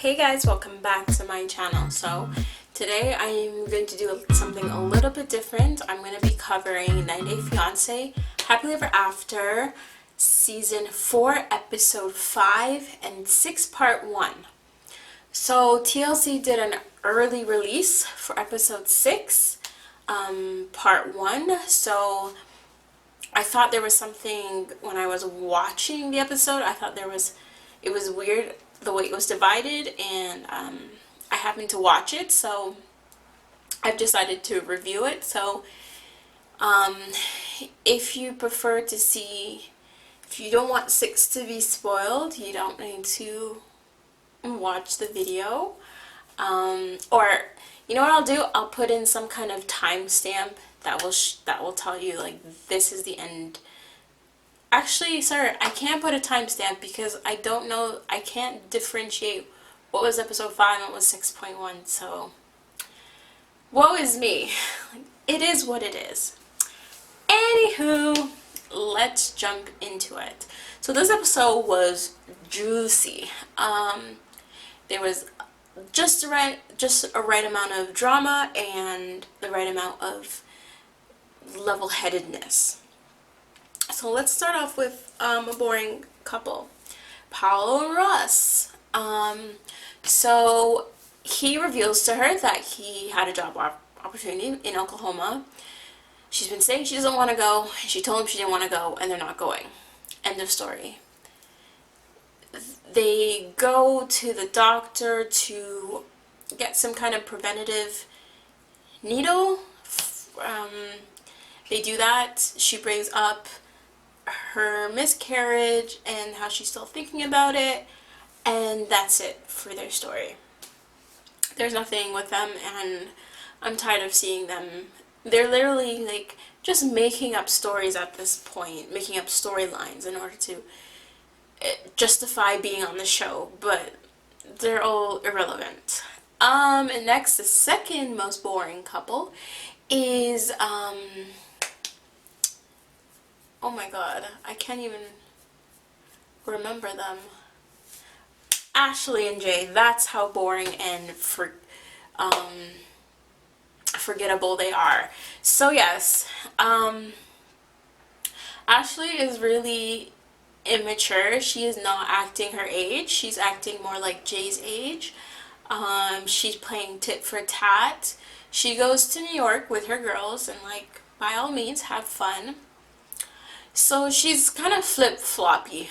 Hey guys, welcome back to my channel. So today I'm going to do something a little bit different. I'm going to be covering 90 Day Fiance Happily Ever After season 4 episode 5 and 6 part 1. So TLC did an early release for episode 6 part 1. So I thought there was something when I was watching the episode. I thought it was weird the way it was divided, and I happened to watch it, so I've decided to review it. So if you prefer to see, if you don't want 6 to be spoiled, you don't need to watch the video. Or you know what I'll do? I'll put in some kind of timestamp that will tell you like this is the end. Actually, sorry, I can't put a timestamp because I don't know, I can't differentiate what was episode 5 and what was 6.1, so woe is me. It is what it is. Anywho, let's jump into it. So this episode was juicy. There was just a right amount of drama and the right amount of level-headedness. So let's start off with a boring couple, Paolo and Ross. So he reveals to her that he had a job opportunity in Oklahoma. She's been saying she doesn't want to go. She told him she didn't want to go, and they're not going. End of story. They go to the doctor to get some kind of preventative needle. They do that. She brings up her miscarriage and how she's still thinking about it, and that's it for their story. There's nothing with them, and I'm tired of seeing them. They're literally like just making up stories at this point, making up storylines in order to justify being on the show, but they're all irrelevant. And next, the second most boring couple is oh my god, I can't even remember them. Ashley and Jay, that's how boring and forgettable they are. So yes, Ashley is really immature. She is not acting her age. She's acting more like Jay's age. She's playing tit for tat. She goes to New York with her girls and like, by all means, have fun. So she's kind of flip-floppy.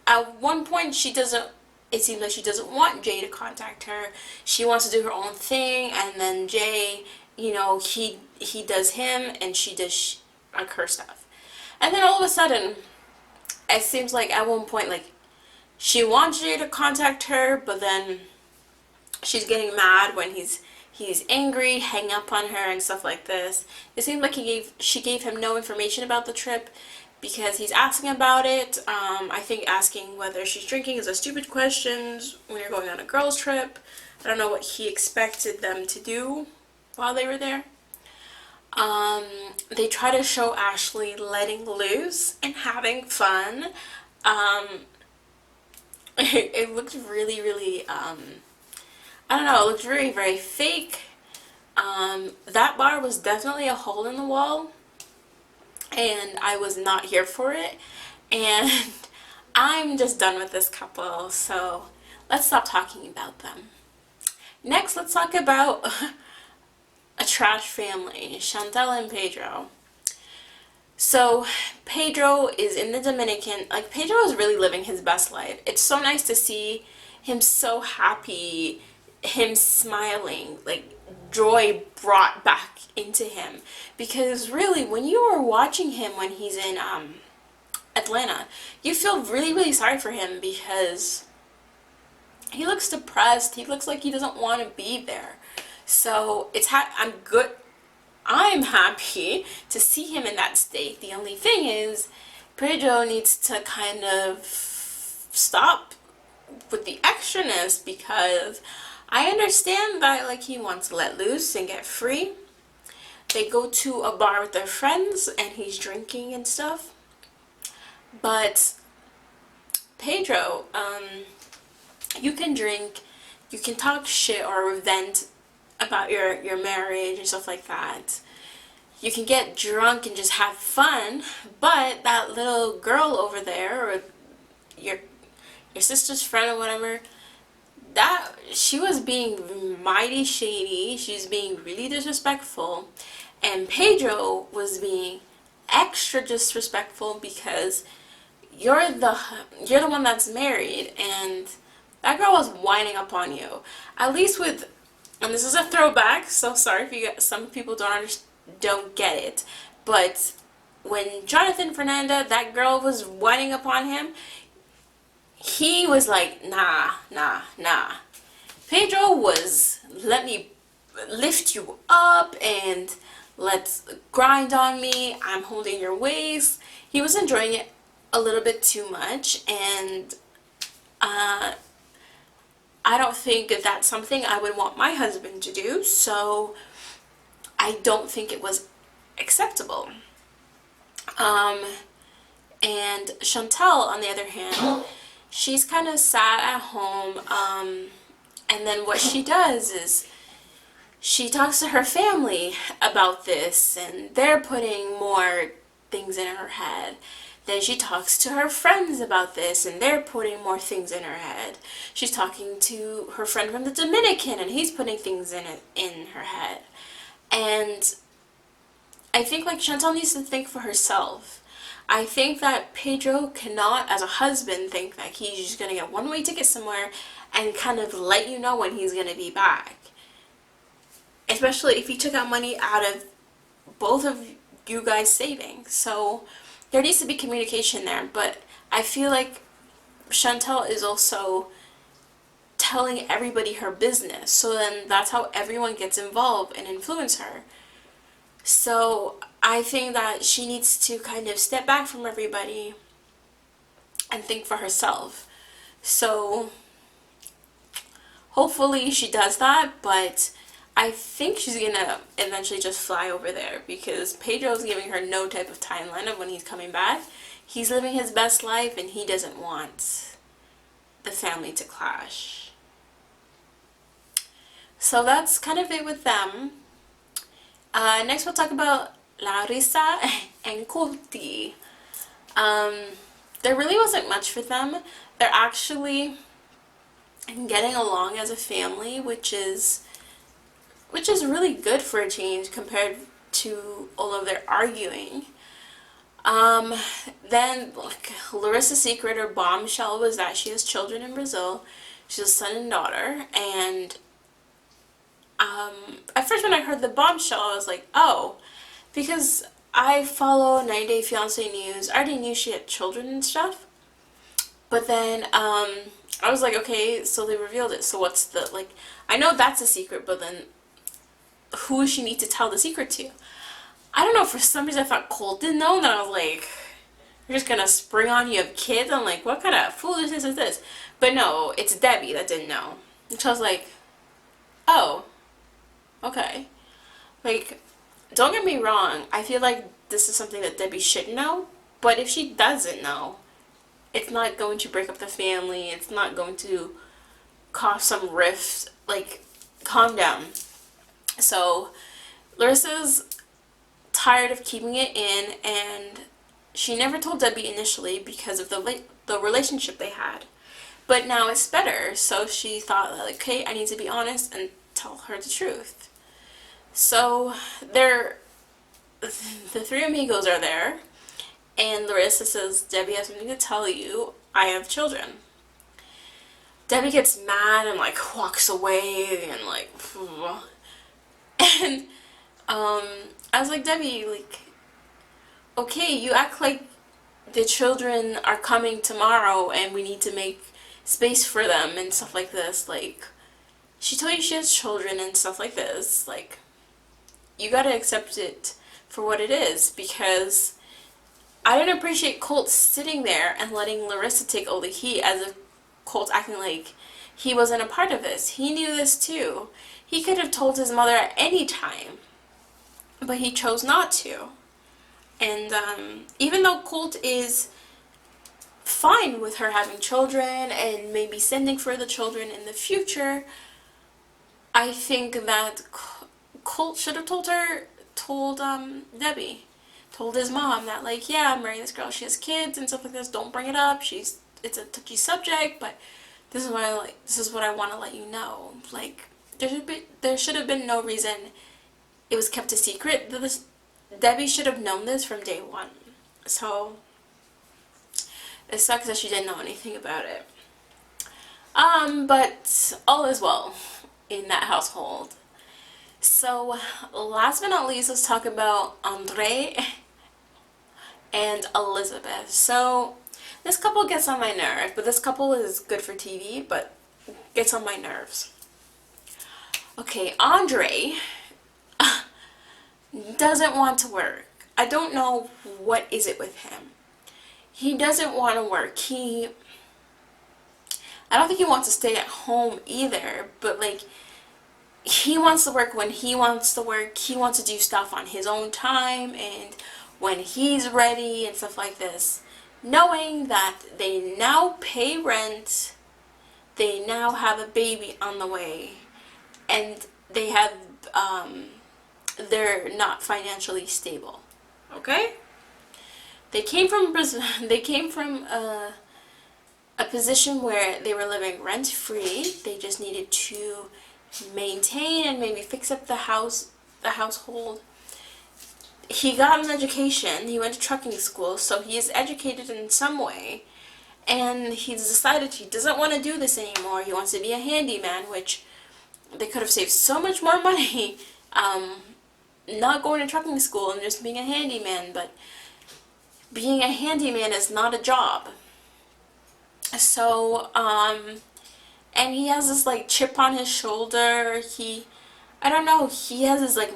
At one point, it seems like she doesn't want Jay to contact her. She wants to do her own thing, and then Jay, you know, he does him, and she does like her stuff. And then all of a sudden, it seems like at one point, like, she wants Jay to contact her, but then she's getting mad when he's angry, hang up on her and stuff like this. It seemed like she gave him no information about the trip, because he's asking about it. I think asking whether she's drinking is a stupid question when you're going on a girls' trip. I don't know what he expected them to do while they were there. They try to show Ashley letting loose and having fun. It looked really, really, I don't know, it looked very, very fake. That bar was definitely a hole in the wall, and I was not here for it, and I'm just done with this couple, so let's stop talking about them. Next, let's talk about a trash family, Chantel and Pedro. So Pedro is in the Dominican. Like, Pedro is really living his best life. It's so nice to see him so happy, him smiling, like joy brought back into him. Because really, when you are watching him when he's in Atlanta, you feel really, really sorry for him because he looks depressed. He looks like he doesn't want to be there. So I'm happy to see him in that state. The only thing is, Pedro needs to kind of stop with the extraness, because I understand that like he wants to let loose and get free. They go to a bar with their friends and he's drinking and stuff. But Pedro, you can drink you can talk shit or vent about your marriage and stuff like that. You can get drunk and just have fun, but that little girl over there, or your your sister's friend or whatever, that she was being mighty shady. She's being really disrespectful, and Pedro was being extra disrespectful because you're the you're the one that's married, and that girl was whining up on you. At least with, and this is a throwback, so sorry if you get, some people don't get it, but when Jonathan Fernanda, that girl was whining upon him, he was like, nah, nah, nah. Pedro was, let me lift you up and let's grind on me. I'm holding your waist. He was enjoying it a little bit too much, and I don't think that that's something I would want my husband to do, so I don't think it was acceptable. And Chantal, on the other hand, she's kind of sat at home, and then what she does is she talks to her family about this, and they're putting more things in her head. Then she talks to her friends about this, and they're putting more things in her head. She's talking to her friend from the Dominican, and he's putting things in her head. And I think like Chantal needs to think for herself. I think that Pedro cannot, as a husband, think that he's just gonna get one-way ticket somewhere and kind of let you know when he's gonna be back. Especially if he took out money out of both of you guys' savings. So there needs to be communication there, but I feel like Chantal is also telling everybody her business, so then that's how everyone gets involved and influence her. So I think that she needs to kind of step back from everybody and think for herself. So hopefully she does that, but I think she's gonna eventually just fly over there because Pedro's giving her no type of timeline of when he's coming back. He's living his best life and he doesn't want the family to clash. So that's kind of it with them. Next we'll talk about Larissa and Colty. There really wasn't much for them. They're actually getting along as a family, which is really good for a change compared to all of their arguing. Then like Larissa's secret or bombshell was that she has children in Brazil. She's a son and daughter, and at first when I heard the bombshell, I was like, oh, because I follow 90 Day Fiance news. I already knew she had children and stuff. But then I was like, okay, so they revealed it. So what's the, like, I know that's a secret, but then who does she need to tell the secret to? I don't know, for some reason I thought Colt didn't know, and then I was like, you're just gonna spring on you have kids? I'm like, what kind of foolishness is this? But no, it's Debbie that didn't know. And so I was like, oh, okay. Like, don't get me wrong, I feel like this is something that Debbie should know, but if she doesn't know, it's not going to break up the family, it's not going to cause some rift. Like, calm down. So Larissa's tired of keeping it in, and she never told Debbie initially because of the relationship they had. But now it's better, so she thought, like, okay, I need to be honest and tell her the truth. So the three amigos are there, and Larissa says, Debbie has something to tell you. I have children. Debbie gets mad and like walks away and like, and I was like, Debbie, like, okay, you act like the children are coming tomorrow and we need to make space for them and stuff like this. Like, she told you she has children and stuff like this. Like, you gotta accept it for what it is, because I didn't appreciate Colt sitting there and letting Larissa take all the heat as if Colt acting like he wasn't a part of this. He knew this too. He could have told his mother at any time, but he chose not to. And even though Colt is fine with her having children and maybe sending for the children in the future. I think that Colt should have told Debbie, told his mom that, like, yeah, I'm marrying this girl, she has kids and stuff like this, don't bring it up, it's a touchy subject, but this is what I want to let you know. Like, there should have been no reason it was kept a secret. Debbie should have known this from day one. So it sucks that she didn't know anything about it. But all is well in that household. So last but not least, let's talk about Andre and Elizabeth. So this couple gets on my nerve, but this couple is good for TV, but gets on my nerves. Okay, Andre doesn't want to work. I don't know what is it with him. He doesn't want to work. I don't think he wants to stay at home either, but like, he wants to work when he wants to work. He wants to do stuff on his own time and when he's ready and stuff like this. Knowing that they now pay rent, they now have a baby on the way, and they're not financially stable. Okay? They came from a position where they were living rent free. They just needed to maintain and maybe fix up the household. He got an education. He went to trucking school, so he is educated in some way. And he's decided he doesn't want to do this anymore. He wants to be a handyman, which they could have saved so much more money not going to trucking school and just being a handyman. But being a handyman is not a job. So, and he has this, like, chip on his shoulder. I don't know, he has this, like,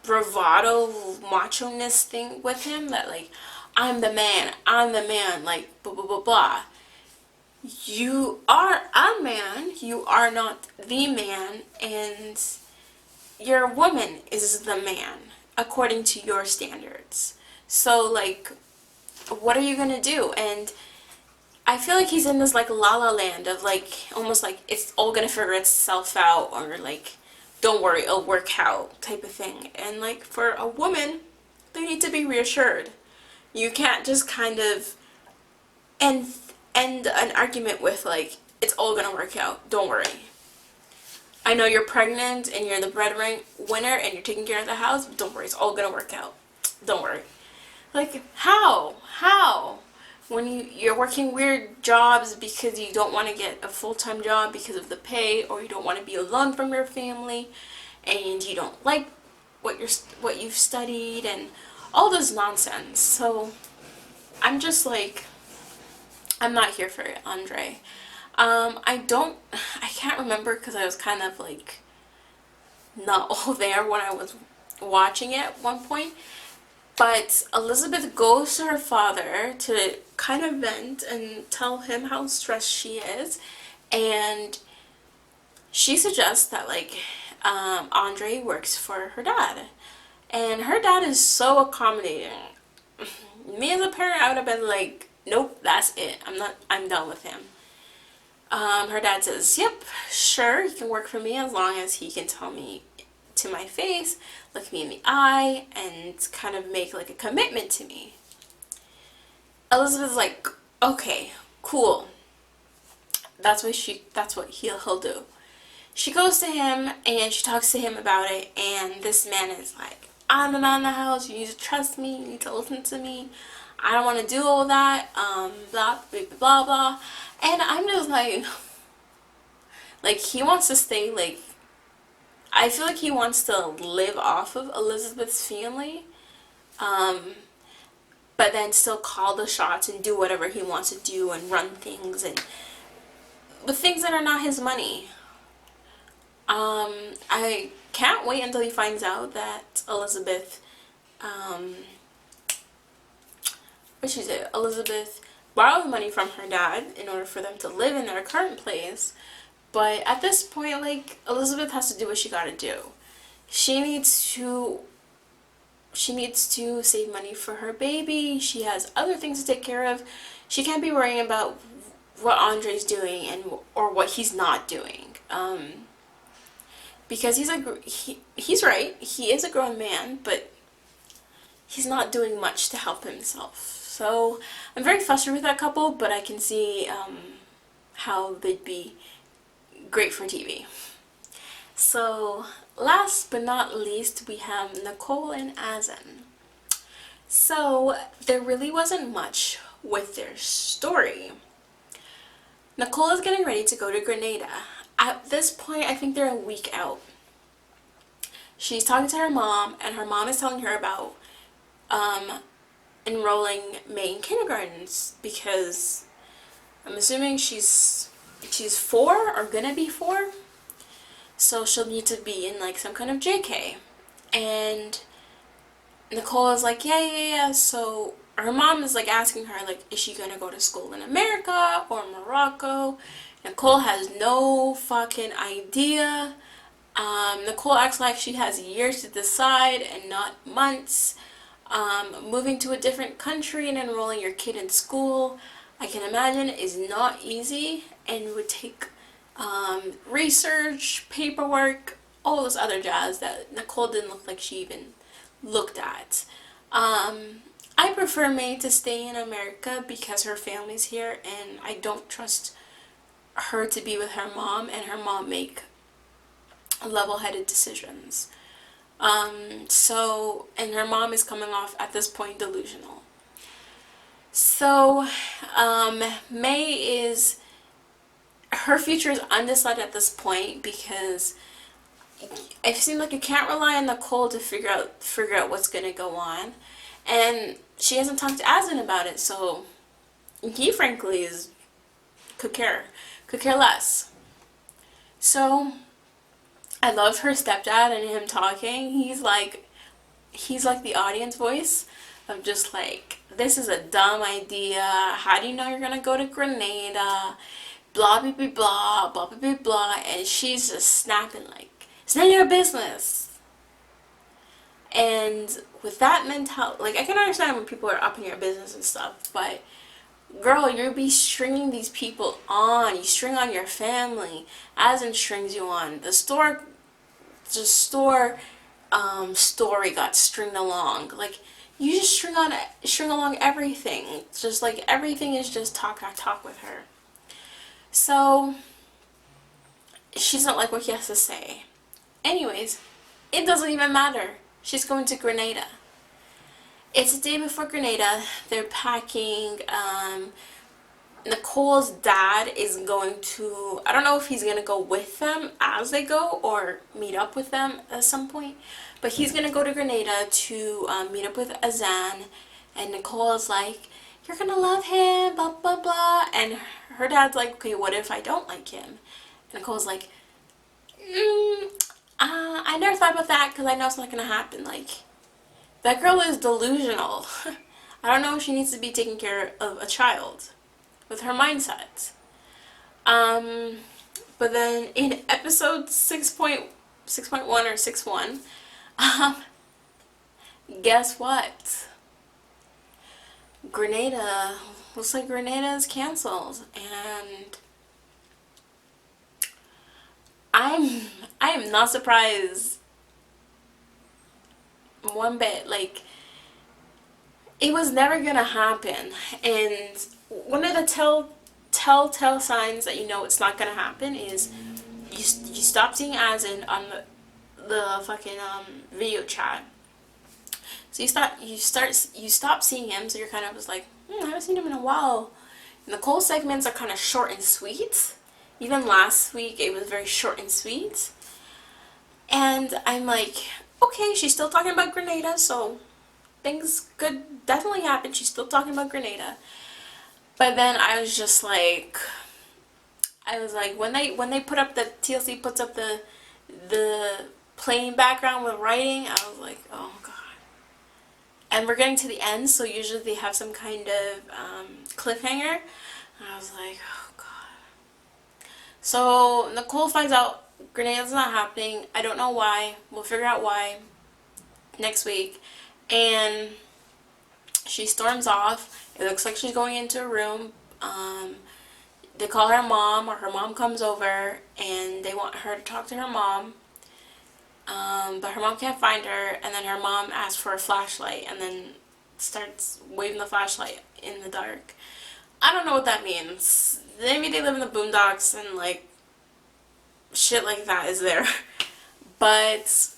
bravado, macho-ness thing with him that, like, I'm the man, like, blah, blah, blah, blah. You are a man, you are not the man, and your woman is the man, according to your standards. So, like, what are you gonna do? And I feel like he's in this, like, la-la land of, like, almost like it's all gonna figure itself out, or, like, don't worry, it'll work out type of thing. And, like, for a woman, they need to be reassured. You can't just kind of end an argument with, like, it's all gonna work out, don't worry. I know you're pregnant and you're the breadwinner and you're taking care of the house, but don't worry, it's all gonna work out. Don't worry. Like, how? When you're working weird jobs because you don't want to get a full-time job because of the pay, or you don't want to be alone from your family, and you don't like what you've studied and all this nonsense. So I'm just like, I'm not here for it, Andre. I can't remember because I was kind of like not all there when I was watching it at one point. But Elizabeth goes to her father to kind of vent and tell him how stressed she is. And she suggests that, like, Andre works for her dad. And her dad is so accommodating. Me as a parent, I would have been like, nope, that's it. I'm done with him. Her dad says, yep, sure, he can work for me as long as he can tell me to my face, look me in the eye, and kind of make, like, a commitment to me. Elizabeth's like, okay, cool. That's what he'll do. She goes to him and she talks to him about it, and this man is like, I'm the man in the house, you need to trust me, you need to listen to me, I don't want to do all that, blah, blah, blah, blah. And I'm just like, he wants to stay, like, I feel like he wants to live off of Elizabeth's family, but then still call the shots and do whatever he wants to do and run things, and with things that are not his money. I can't wait until he finds out that Elizabeth borrowed money from her dad in order for them to live in their current place. But at this point, like, Elizabeth has to do what she gotta do. She needs to she needs to save money for her baby. She has other things to take care of. She can't be worrying about what Andre's doing and or what he's not doing. Because he's right. He is a grown man, but he's not doing much to help himself. So I'm very frustrated with that couple, but I can see how they'd be great for TV. So last but not least, we have Nicole and Azen. So there really wasn't much with their story. Nicole is getting ready to go to Grenada. At this point, I think they're a week out. She's talking to her mom, and her mom is telling her about enrolling May in kindergartens because I'm assuming she's 4 or gonna be 4, so she'll need to be in like some kind of JK. And Nicole is like, yeah. So her mom is like asking her, like, is she gonna go to school in America or Morocco? Nicole has no fucking idea. Nicole acts like she has years to decide and not months. Moving to a different country and enrolling your kid in school, I can imagine, is not easy and would take research, paperwork, all this other jazz that Nicole didn't look like she even looked at. I prefer May to stay in America because her family's here and I don't trust her to be with her mom and her mom make level-headed decisions. And her mom is coming off at this point delusional. So, May is, her future is undecided at this point because it seems like you can't rely on Nicole to figure out what's gonna go on, and she hasn't talked to Azen about it, so he frankly could care less. So I love her stepdad and him talking. He's like the audience voice of just like, this is a dumb idea. How do you know you're gonna go to Grenada? Blah blah blah blah blah blah blah. And she's just snapping like, it's none of your business. And with that mentality, like I can understand when people are up in your business and stuff, but girl, you'll be stringing these people on. You string on your family. Azen strings you on. The store story got stringed along. Like, you just string along everything. Just like everything is just talk with her. So she doesn't like what he has to say. Anyways, it doesn't even matter. She's going to Grenada. It's the day before Grenada. They're packing. Nicole's dad is going to, I don't know if he's going to go with them as they go or meet up with them at some point, but he's going to go to Grenada to meet up with Azen, and Nicole is like, you're going to love him, blah, blah, blah, and her dad's like, okay, what if I don't like him? And Nicole's like, I never thought about that because I know it's not going to happen. Like, that girl is delusional. I don't know if she needs to be taking care of a child with her mindset. But then in episode 6.1 or 6.1, guess what? Grenada, looks like Grenada is canceled, and I am not surprised one bit. Like, it was never gonna happen, and one of the telltale signs that you know it's not gonna happen is you stop seeing Azen on the fucking video chat. So you stop seeing him, so you're kind of just like, I haven't seen him in a while. And the Cole segments are kind of short and sweet. Even last week it was very short and sweet. And I'm like, okay, she's still talking about Grenada, so things could definitely happen. She's still talking about Grenada. But then I was like, when they put up the TLC puts up the plain background with writing, I was like, oh god. And we're getting to the end, so usually they have some kind of cliffhanger. And I was like, oh god. So Nicole finds out Grenada's not happening. I don't know why. We'll figure out why next week. And she storms off. It looks like she's going into a room. They call her mom, or her mom comes over, and they want her to talk to her mom. But her mom can't find her, and then her mom asks for a flashlight, and then starts waving the flashlight in the dark. I don't know what that means. Maybe they live in the boondocks and like shit like that is there. But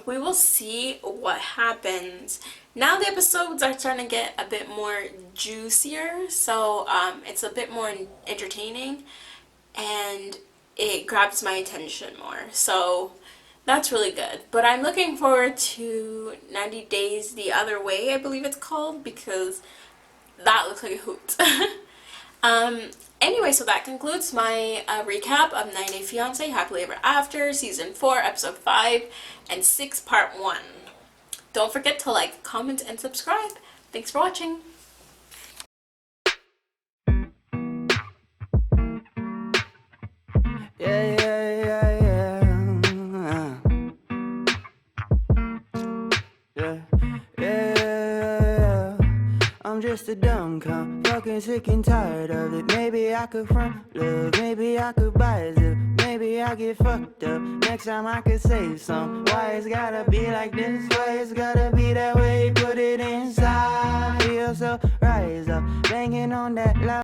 we will see what happens. Now the episodes are starting to get a bit more juicier, so it's a bit more entertaining, and it grabs my attention more. So that's really good. But I'm looking forward to 90 Days the Other Way, I believe it's called, because that looks like a hoot. um, anyway, so that concludes my recap of 90 Day Fiance Happily Ever After, Season 4, Episode 5, and 6, Part 1. Don't forget to like, comment, and subscribe. Thanks for watching. Yeah, yeah, yeah, yeah. Yeah. I'm just a dumb cunt, fucking sick and tired of it. Maybe I could front love, maybe I could buy a zip, maybe I get fucked up. Next time I could save some. Why it's gotta be like this? Why it's gotta be that way? Put it inside. Feel so rise up, banging on that loud.